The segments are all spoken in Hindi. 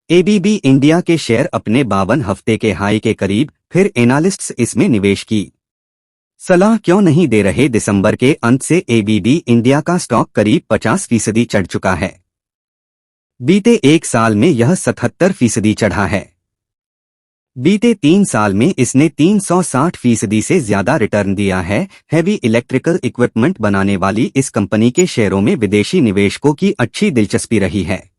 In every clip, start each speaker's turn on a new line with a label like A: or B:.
A: एबीबी इंडिया के शेयर अपने 52 हफ्ते के हाई के करीब, फिर एनालिस्ट्स इसमें निवेश की सलाह क्यों नहीं दे रहे। दिसंबर के अंत से एबीबी इंडिया का स्टॉक करीब 50% चढ़ चुका है। बीते एक साल में यह 77% चढ़ा है। बीते 3 साल में इसने 360% से ज्यादा रिटर्न दिया है। हैवी इलेक्ट्रिकल इक्विपमेंट बनाने वाली इस कंपनी के शेयरों में विदेशी निवेशकों की अच्छी दिलचस्पी रही है,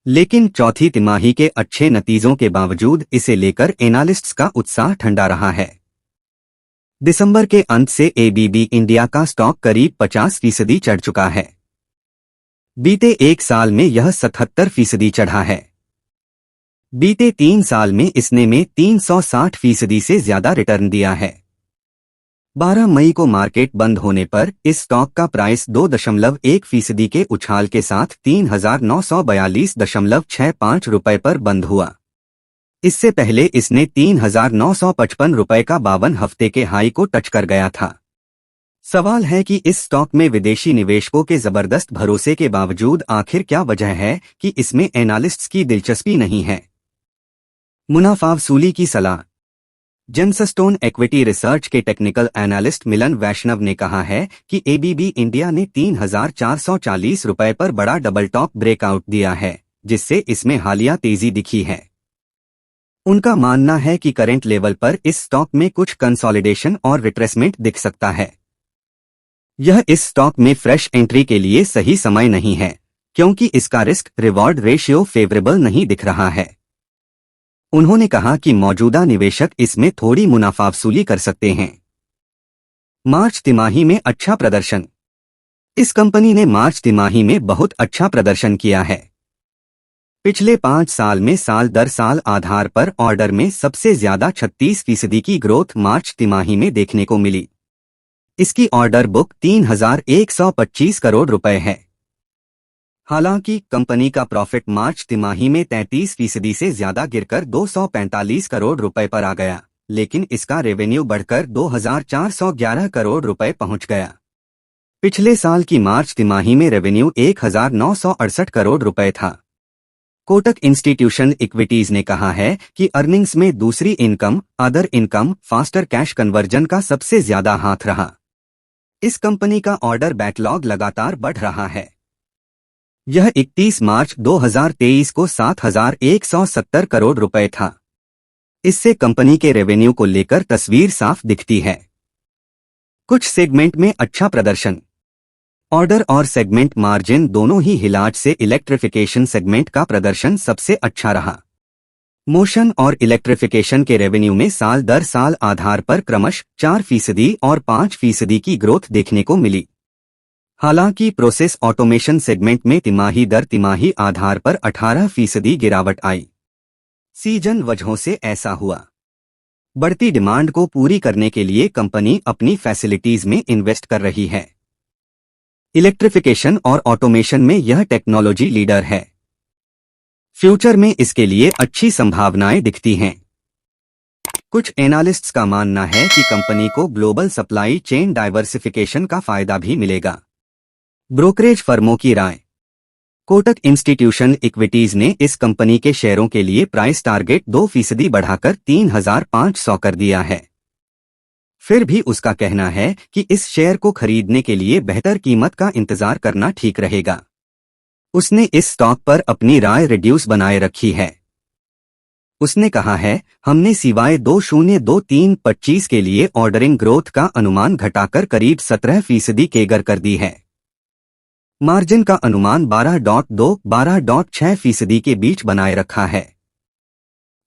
A: लेकिन चौथी तिमाही के अच्छे नतीजों के बावजूद इसे लेकर एनालिस्ट्स का उत्साह ठंडा रहा है। दिसंबर के अंत से एबीबी इंडिया का स्टॉक करीब 50% चढ़ चुका है। बीते एक साल में यह 77% चढ़ा है। बीते 3 साल में इसने 360% से ज्यादा रिटर्न दिया है। 12 मई को मार्केट बंद होने पर इस स्टॉक का प्राइस 2.1% के उछाल के साथ 3,942.65 रुपए पर बंद हुआ। इससे पहले इसने 3,955 रुपए का 52 हफ्ते के हाई को टच कर गया था। सवाल है कि इस स्टॉक में विदेशी निवेशकों के जबरदस्त भरोसे के बावजूद आखिर क्या वजह है कि इसमें एनालिस्ट्स की दिलचस्पी नहीं है। मुनाफा वसूली की सलाह। जेमस्टोन इक्विटी रिसर्च के टेक्निकल एनालिस्ट मिलन वैष्णव ने कहा है कि एबीबी इंडिया ने 3,440 रुपए पर बड़ा डबल टॉप ब्रेकआउट दिया है, जिससे इसमें हालिया तेजी दिखी है। उनका मानना है कि करंट लेवल पर इस स्टॉक में कुछ कंसोलिडेशन और रिट्रेसमेंट दिख सकता है। यह इस स्टॉक में फ्रेश एंट्री के लिए सही समय नहीं है, क्योंकि इसका रिस्क रिवॉर्ड रेशियो फेवरेबल नहीं दिख रहा है। उन्होंने कहा कि मौजूदा निवेशक इसमें थोड़ी मुनाफा वसूली कर सकते हैं। मार्च तिमाही में अच्छा प्रदर्शन। इस कंपनी ने मार्च तिमाही में बहुत अच्छा प्रदर्शन किया है। पिछले 5 साल में साल दर साल आधार पर ऑर्डर में सबसे ज्यादा 36% की ग्रोथ मार्च तिमाही में देखने को मिली। इसकी ऑर्डर बुक 3,125 करोड़ रुपए है। हालांकि कंपनी का प्रॉफिट मार्च तिमाही में 33% से ज्यादा गिरकर 245 करोड़ रुपए पर आ गया, लेकिन इसका रेवेन्यू बढ़कर 2,411 करोड़ रुपए पहुंच गया। पिछले साल की मार्च तिमाही में रेवेन्यू 1,968 करोड़ रुपए था। कोटक इंस्टीट्यूशनल इक्विटीज ने कहा है कि अर्निंग्स में दूसरी income, other income, faster cash conversion का सबसे ज्यादा हाथ रहा। इस कंपनी का ऑर्डर बैकलॉग लगातार बढ़ रहा है। यह 31 मार्च 2023 को 7,170 करोड़ रुपए था। इससे कंपनी के रेवेन्यू को लेकर तस्वीर साफ दिखती है। कुछ सेगमेंट में अच्छा प्रदर्शन। ऑर्डर और सेगमेंट मार्जिन दोनों ही हिलाज से इलेक्ट्रिफिकेशन सेगमेंट का प्रदर्शन सबसे अच्छा रहा। मोशन और इलेक्ट्रिफिकेशन के रेवेन्यू में साल दर साल आधार पर क्रमश 4% और 5% की ग्रोथ देखने को मिली। हालांकि प्रोसेस ऑटोमेशन सेगमेंट में तिमाही दर तिमाही आधार पर 18% गिरावट आई। सीजन वजहों से ऐसा हुआ। बढ़ती डिमांड को पूरी करने के लिए कंपनी अपनी फैसिलिटीज में इन्वेस्ट कर रही है। इलेक्ट्रिफिकेशन और ऑटोमेशन में यह टेक्नोलॉजी लीडर है। फ्यूचर में इसके लिए अच्छी संभावनाएं दिखती हैं। कुछ एनालिस्ट्स का मानना है कि कंपनी को ग्लोबल सप्लाई चेन डाइवर्सिफिकेशन का फायदा भी मिलेगा। ब्रोकरेज फर्मों की राय। कोटक इंस्टीट्यूशनल इक्विटीज ने इस कंपनी के शेयरों के लिए प्राइस टारगेट 2% बढ़ाकर 3,500 कर दिया है। फिर भी उसका कहना है कि इस शेयर को खरीदने के लिए बेहतर कीमत का इंतजार करना ठीक रहेगा। उसने इस स्टॉक पर अपनी राय रिड्यूस बनाए रखी है। उसने कहा है, हमने सिवाय 2023-25 के लिए ऑर्डरिंग ग्रोथ का अनुमान घटाकर करीब 17% केगर कर दी है। मार्जिन का अनुमान 12.2-12.6% के बीच बनाए रखा है।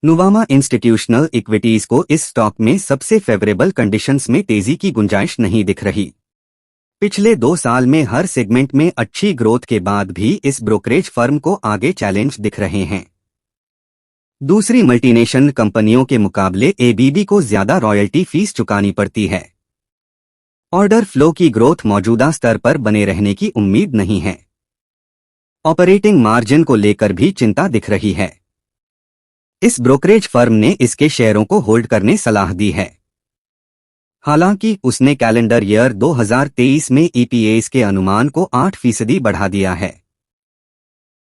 A: नुवामा इंस्टीट्यूशनल इक्विटीज को इस स्टॉक में सबसे फेवरेबल कंडीशंस में तेजी की गुंजाइश नहीं दिख रही। पिछले 2 साल में हर सेगमेंट में अच्छी ग्रोथ के बाद भी इस ब्रोकरेज फर्म को आगे चैलेंज दिख रहे हैं। दूसरी मल्टीनेशनल कंपनियों के मुकाबले एबीबी को ज्यादा रॉयल्टी फीस चुकानी पड़ती है। ऑर्डर फ्लो की ग्रोथ मौजूदा स्तर पर बने रहने की उम्मीद नहीं है। ऑपरेटिंग मार्जिन को लेकर भी चिंता दिख रही है। इस ब्रोकरेज फर्म ने इसके शेयरों को होल्ड करने सलाह दी है। हालांकि उसने कैलेंडर ईयर 2023 में ईपीएस के अनुमान को 8% बढ़ा दिया है।